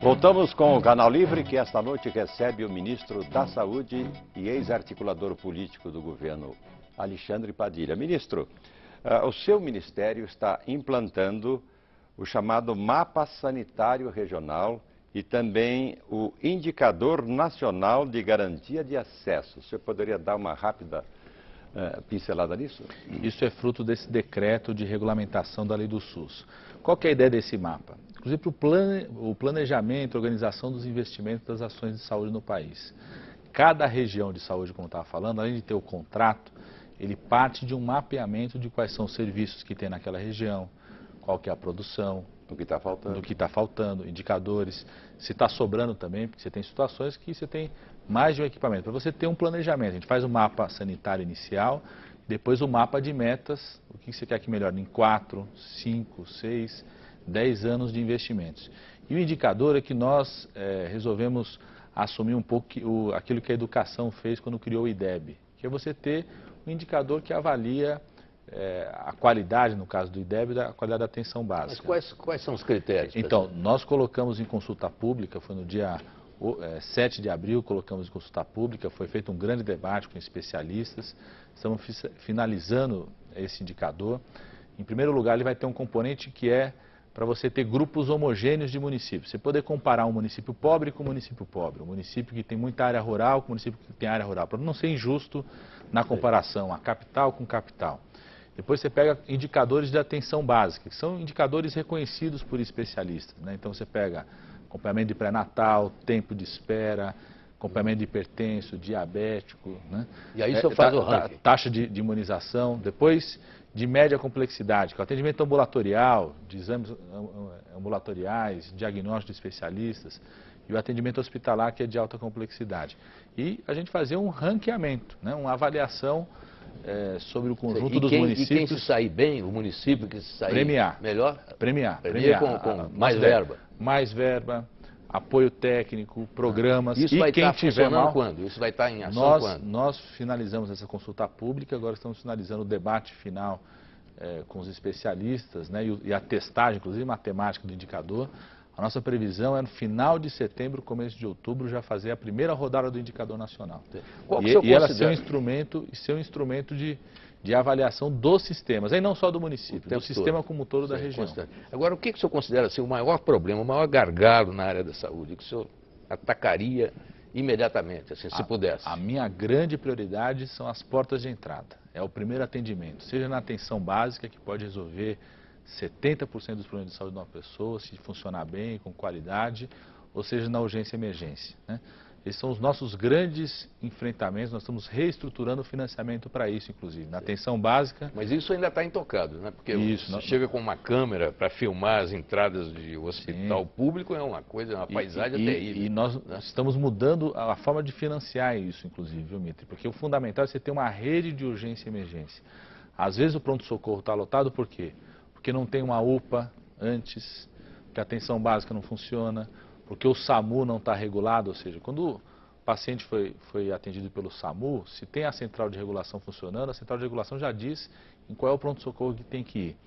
Voltamos com o Canal Livre, que esta noite recebe o ministro da Saúde e ex-articulador político do governo, Alexandre Padilha. Ministro, o seu ministério está implantando o chamado Mapa Sanitário Regional e também o Indicador Nacional de Garantia de Acesso. O senhor poderia dar uma rápida pincelada nisso? Isso é fruto desse decreto de regulamentação da lei do SUS. Qual que é a ideia desse mapa? Inclusive o planejamento, a organização dos investimentos das ações de saúde no país. Cada região de saúde, como eu estava falando, além de ter o contrato, ele parte de um mapeamento de quais são os serviços que tem naquela região, qual que é a produção, Do que está faltando, indicadores, se está sobrando também, porque você tem situações que você tem mais de um equipamento. Para você ter um planejamento, a gente faz o mapa sanitário inicial, depois o mapa de metas, o que você quer que melhore em 4, 5, 6, 10 anos de investimentos. E o indicador é que nós resolvemos assumir um pouco aquilo que a educação fez quando criou o IDEB, que é você ter um indicador que avalia a qualidade, no caso do IDEB, a qualidade da atenção básica. Mas quais são os critérios? Então, nós colocamos em consulta pública, foi no dia 7 de abril, colocamos em consulta pública, foi feito um grande debate com especialistas, estamos finalizando esse indicador. Em primeiro lugar, ele vai ter um componente que é para você ter grupos homogêneos de municípios. Você poder comparar um município pobre com um município pobre, um município que tem muita área rural com um município que tem área rural, para não ser injusto na comparação, a capital com capital. Depois você pega indicadores de atenção básica, que são indicadores reconhecidos por especialistas, né? Então você pega acompanhamento de pré-natal, tempo de espera, acompanhamento de hipertenso, diabético, né? E aí você faz o ranking. Taxa de imunização, depois de média complexidade, que é o atendimento ambulatorial, de exames ambulatoriais, diagnóstico de especialistas, e o atendimento hospitalar, que é de alta complexidade. E a gente fazia um ranqueamento, né? Uma avaliação sobre o conjunto dos municípios. E quem se sair bem, o município que se sair melhor? Premiar com mais verba. Mais verba, apoio técnico, programas. Isso vai estar funcionando mal, quando? Isso vai estar em ação quando? Nós finalizamos essa consulta pública, agora estamos finalizando o debate final com os especialistas, né, e a testagem, inclusive matemática do indicador. A nossa previsão é no final de setembro, começo de outubro, já fazer a primeira rodada do indicador nacional. E ela ser um instrumento de avaliação dos sistemas, aí não só do município, do sistema como um todo da região. Agora, o que o senhor considera assim, o maior problema, o maior gargalo na área da saúde, que o senhor atacaria imediatamente, assim, se pudesse? A minha grande prioridade são as portas de entrada. É o primeiro atendimento, seja na atenção básica, que pode resolver 70% dos problemas de saúde de uma pessoa, se funcionar bem, com qualidade, ou seja, na urgência e emergência, né? Esses são os nossos grandes enfrentamentos, nós estamos reestruturando o financiamento para isso, inclusive, na atenção básica. Mas isso ainda está intocado, né? Porque você chega com uma câmera para filmar as entradas de hospital público, é uma coisa, uma paisagem terrível. E nós estamos mudando a forma de financiar isso, inclusive, viu, Mitri? Porque o fundamental é você ter uma rede de urgência e emergência. Às vezes o pronto-socorro está lotado, por quê? Porque não tem uma UPA antes, porque a atenção básica não funciona, porque o SAMU não está regulado, ou seja, quando o paciente foi atendido pelo SAMU, se tem a central de regulação funcionando, a central de regulação já diz em qual é o pronto-socorro que tem que ir.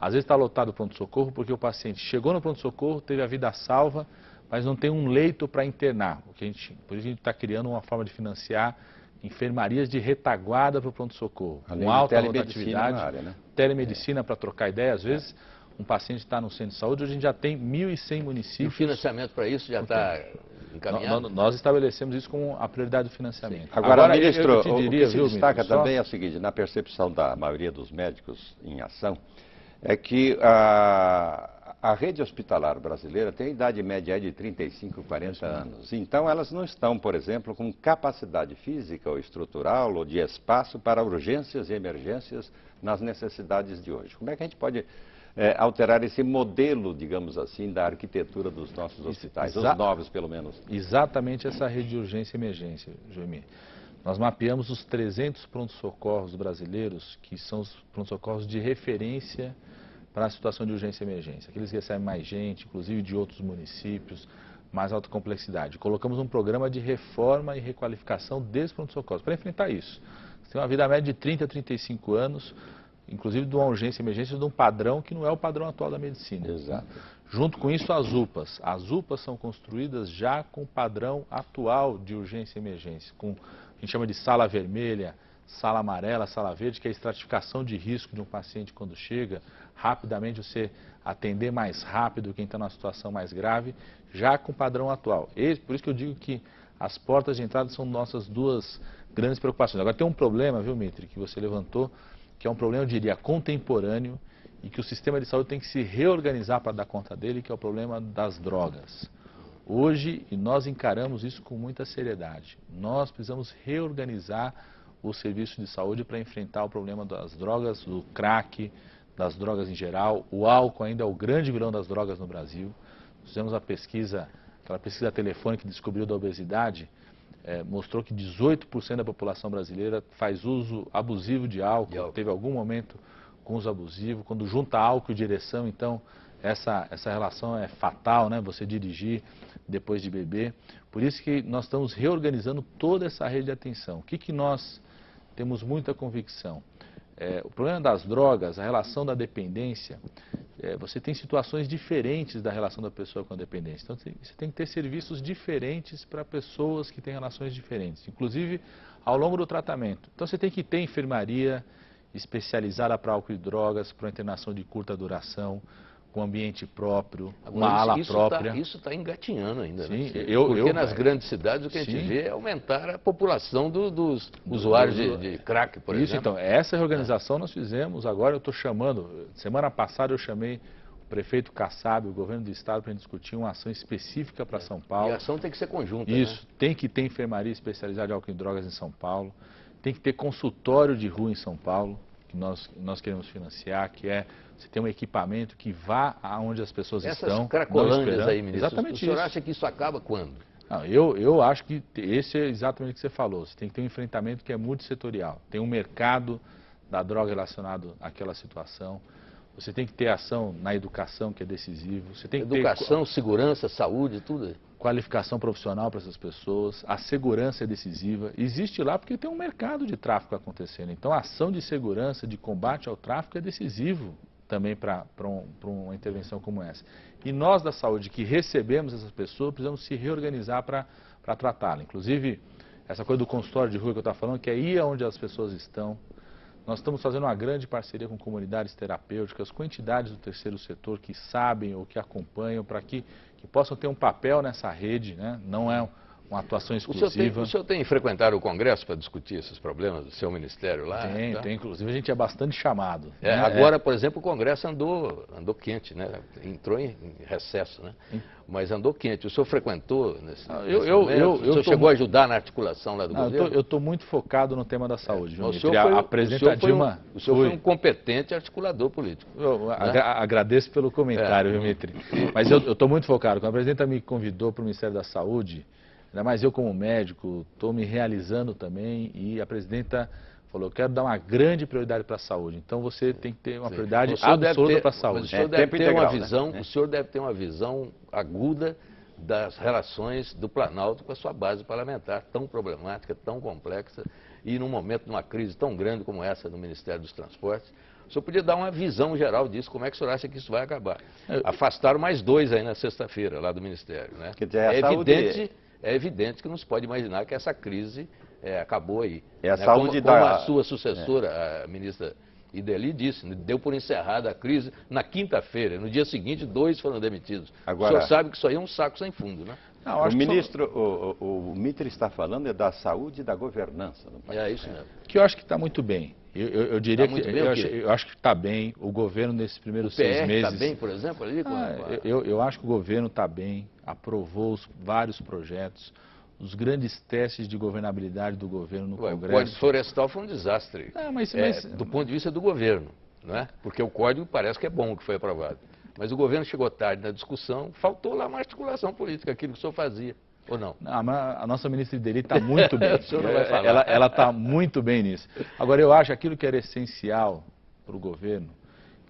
Às vezes está lotado o pronto-socorro porque o paciente chegou no pronto-socorro, teve a vida salva, mas não tem um leito para internar. Por isso a gente está criando uma forma de financiar enfermarias de retaguarda para o pronto-socorro, com alta rotatividade, área, né? Telemedicina para trocar ideia, às vezes. Um paciente está no centro de saúde, hoje a gente já tem 1.100 municípios. E o financiamento para isso já está encaminhado? Nós estabelecemos isso como a prioridade do financiamento. Agora, ministro, o que se destaca também é o seguinte, na percepção da maioria dos médicos em ação, é que a rede hospitalar brasileira tem idade média de 35, 40 anos. Então, elas não estão, por exemplo, com capacidade física ou estrutural ou de espaço para urgências e emergências nas necessidades de hoje. Como é que a gente pode alterar esse modelo, digamos assim, da arquitetura dos nossos hospitais, os novos pelo menos? Exatamente essa rede de urgência e emergência, Joemir. Nós mapeamos os 300 pronto-socorros brasileiros, que são os pronto-socorros de referência para a situação de urgência e emergência. Aqueles que recebem mais gente, inclusive de outros municípios, mais alta complexidade. Colocamos um programa de reforma e requalificação desses pronto-socorros para enfrentar isso. Você tem uma vida média de 30 a 35 anos, inclusive de uma urgência e emergência de um padrão que não é o padrão atual da medicina. Exato. Junto com isso, as UPAs. As UPAs são construídas já com o padrão atual de urgência e emergência, com a gente chama de sala vermelha, sala amarela, sala verde, que é a estratificação de risco de um paciente quando chega, rapidamente você atender mais rápido quem está numa situação mais grave, já com o padrão atual. Por isso que eu digo que as portas de entrada são nossas duas grandes preocupações. Agora tem um problema, viu, Mitri, que você levantou, que é um problema, eu diria, contemporâneo, e que o sistema de saúde tem que se reorganizar para dar conta dele, que é o problema das drogas. Hoje, e nós encaramos isso com muita seriedade, nós precisamos reorganizar o serviço de saúde para enfrentar o problema das drogas, do crack, das drogas em geral. O álcool ainda é o grande vilão das drogas no Brasil. Fizemos a pesquisa, aquela pesquisa telefônica que descobriu da obesidade, mostrou que 18% da população brasileira faz uso abusivo de álcool, teve algum momento com uso abusivo. Quando junta álcool e direção, então essa relação é fatal, né? Você dirigir depois de beber. Por isso que nós estamos reorganizando toda essa rede de atenção. O que nós temos muita convicção? O problema das drogas, a relação da dependência, você tem situações diferentes da relação da pessoa com a dependência. Então você tem que ter serviços diferentes para pessoas que têm relações diferentes, inclusive ao longo do tratamento. Então você tem que ter enfermaria especializada para álcool e drogas, para internação de curta duração, com ambiente próprio, uma ala própria. Isso está engatinhando ainda, sim, né? Porque nas grandes cidades o que a gente vê é aumentar a população dos usuários de crack, por exemplo. Então, essa reorganização nós fizemos, agora eu estou chamando, semana passada eu chamei o prefeito Kassab, o governo do estado, para a gente discutir uma ação específica para São Paulo. E a ação tem que ser conjunta, isso, né? Tem que ter enfermaria especializada em álcool e drogas em São Paulo, tem que ter consultório de rua em São Paulo, que nós queremos financiar, que é você ter um equipamento que vá aonde as pessoas estão. Essas cracolândias aí, ministro, exatamente o senhor acha que isso acaba quando? Não, eu acho que esse é exatamente o que você falou. Você tem que ter um enfrentamento que é multissetorial. Tem um mercado da droga relacionado àquela situação. Você tem que ter ação na educação, que é decisivo. Você tem que educação, segurança, saúde, tudo. Qualificação profissional para essas pessoas. A segurança é decisiva. Existe lá porque tem um mercado de tráfico acontecendo. Então, a ação de segurança, de combate ao tráfico é decisivo também para uma intervenção como essa. E nós da saúde que recebemos essas pessoas, precisamos se reorganizar para tratá-las. Inclusive, essa coisa do consultório de rua que eu estava falando, que é ir aonde as pessoas estão. Nós estamos fazendo uma grande parceria com comunidades terapêuticas, com entidades do terceiro setor que sabem ou que acompanham, para que possam ter um papel nessa rede, né? Não é uma atuação exclusiva. O senhor tem frequentado o Congresso para discutir esses problemas do seu ministério lá? Tem. Inclusive a gente é bastante chamado. Agora, por exemplo, o Congresso andou quente, né? Entrou em recesso, né? Mas andou quente. O senhor frequentou nesse momento? O senhor chegou a ajudar na articulação lá do governo? Eu estou muito focado no tema da saúde. O senhor foi um competente articulador político. Agradeço pelo comentário, Dimitri. Mas eu estou muito focado. Quando a presidenta me convidou para o Ministério da Saúde, ainda mais eu como médico, estou me realizando também, e a presidenta falou, eu quero dar uma grande prioridade para a saúde. Então você tem que ter uma prioridade absoluta para a saúde. O senhor deve ter uma visão, o senhor deve ter uma visão aguda das relações do Planalto com a sua base parlamentar, tão problemática, tão complexa, e num momento de uma crise tão grande como essa no Ministério dos Transportes. O senhor podia dar uma visão geral disso, como é que o senhor acha que isso vai acabar? Afastaram mais 2 aí na sexta-feira, lá do Ministério, né? É evidente que não se pode imaginar que essa crise acabou aí. A saúde como a sua sucessora, a ministra Ideli, disse, deu por encerrada a crise na quinta-feira. No dia seguinte, 2 foram demitidos. Agora, o senhor sabe que isso aí é um saco sem fundo, né? Não, o ministro, o Mitri está falando da saúde e da governança no país. É isso mesmo. Que eu acho que está muito bem. Eu diria que eu acho que está bem. O governo nesses primeiros 6 meses... está bem, por exemplo? Ali, eu acho que o governo está bem, aprovou vários projetos, os grandes testes de governabilidade do governo no Congresso. O Código Florestal foi um desastre, do ponto de vista do governo, não é? Porque o código parece que é bom que foi aprovado. Mas o governo chegou tarde na discussão, faltou lá uma articulação política, aquilo que o senhor fazia. Ou não? A nossa ministra Ideli está muito bem. O senhor não vai falar. Ela está muito bem nisso. Agora, eu acho aquilo que era essencial para o governo,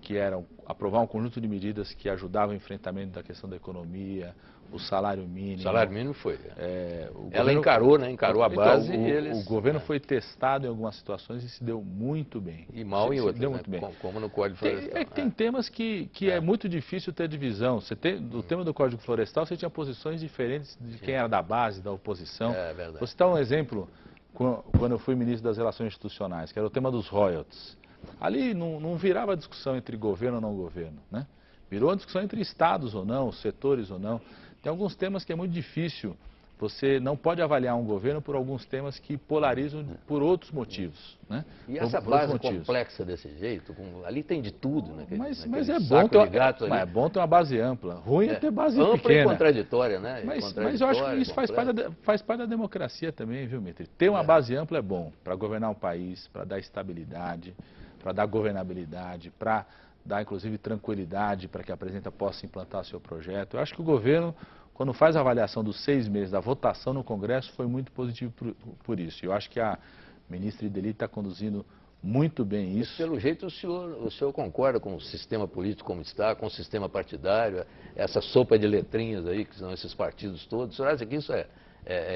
que era aprovar um conjunto de medidas que ajudavam o enfrentamento da questão da economia, o salário mínimo. O salário mínimo foi. Ela governo, encarou, né? Encarou a base então, e eles... O governo foi testado em algumas situações e se deu muito bem. E mal em outras, deu né? muito bem. Como no Código Florestal. Tem temas que é muito difícil ter divisão. Do tema do Código Florestal, você tinha posições diferentes de quem era da base, da oposição. É verdade. Vou citar um exemplo, quando eu fui ministro das Relações Institucionais, que era o tema dos royalties. Ali não virava discussão entre governo ou não governo, né? Virou uma discussão entre estados ou não, setores ou não. Tem alguns temas que é muito difícil. Você não pode avaliar um governo por alguns temas que polarizam por outros motivos, né? E essa base complexa desse jeito, ali tem de tudo, né? Mas é bom ter uma base ampla. Ruim é ter base ampla pequena. E contraditória, né? Mas eu acho que isso faz parte da democracia também, viu, Mitri? Ter uma base ampla é bom para governar um país, para dar estabilidade, para dar governabilidade, para dar, inclusive, tranquilidade para que a presidenta possa implantar seu projeto. Eu acho que o governo, quando faz a avaliação dos 6 meses da votação no Congresso, foi muito positivo por isso. Eu acho que a ministra Ideli está conduzindo muito bem isso. Pelo jeito, o senhor concorda com o sistema político como está, com o sistema partidário, essa sopa de letrinhas aí, que são esses partidos todos. O senhor acha que isso é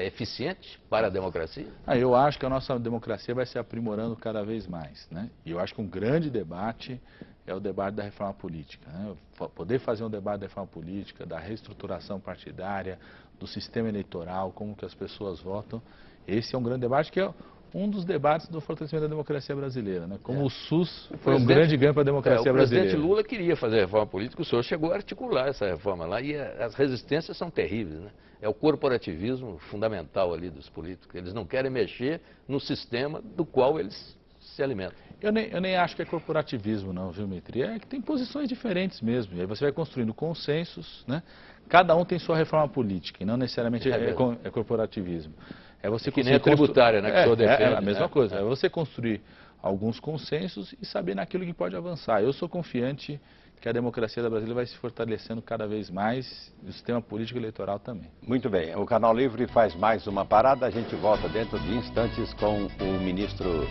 eficiente para a democracia? Eu acho que a nossa democracia vai se aprimorando cada vez mais, né? E eu acho que um grande debate é o debate da reforma política, né? Poder fazer um debate da reforma política, da reestruturação partidária, do sistema eleitoral, como que as pessoas votam. Esse é um grande debate que é um dos debates do fortalecimento da democracia brasileira, né? Como o SUS foi um grande ganho para a democracia brasileira. O presidente Lula queria fazer a reforma política, o senhor chegou a articular essa reforma lá e as resistências são terríveis, né? É o corporativismo fundamental ali dos políticos. Eles não querem mexer no sistema do qual eles se alimentam. Eu nem acho que é corporativismo não, viu, Mitri? É que tem posições diferentes mesmo. E aí você vai construindo consensos, né? Cada um tem sua reforma política e não necessariamente é corporativismo. É você que nem a tributária, né? Que o senhor defende. É a mesma coisa. É você construir alguns consensos e saber naquilo que pode avançar. Eu sou confiante que a democracia da Brasília vai se fortalecendo cada vez mais e o sistema político eleitoral também. Muito bem. O Canal Livre faz mais uma parada. A gente volta dentro de instantes com o ministro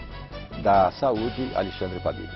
da Saúde, Alexandre Padilha.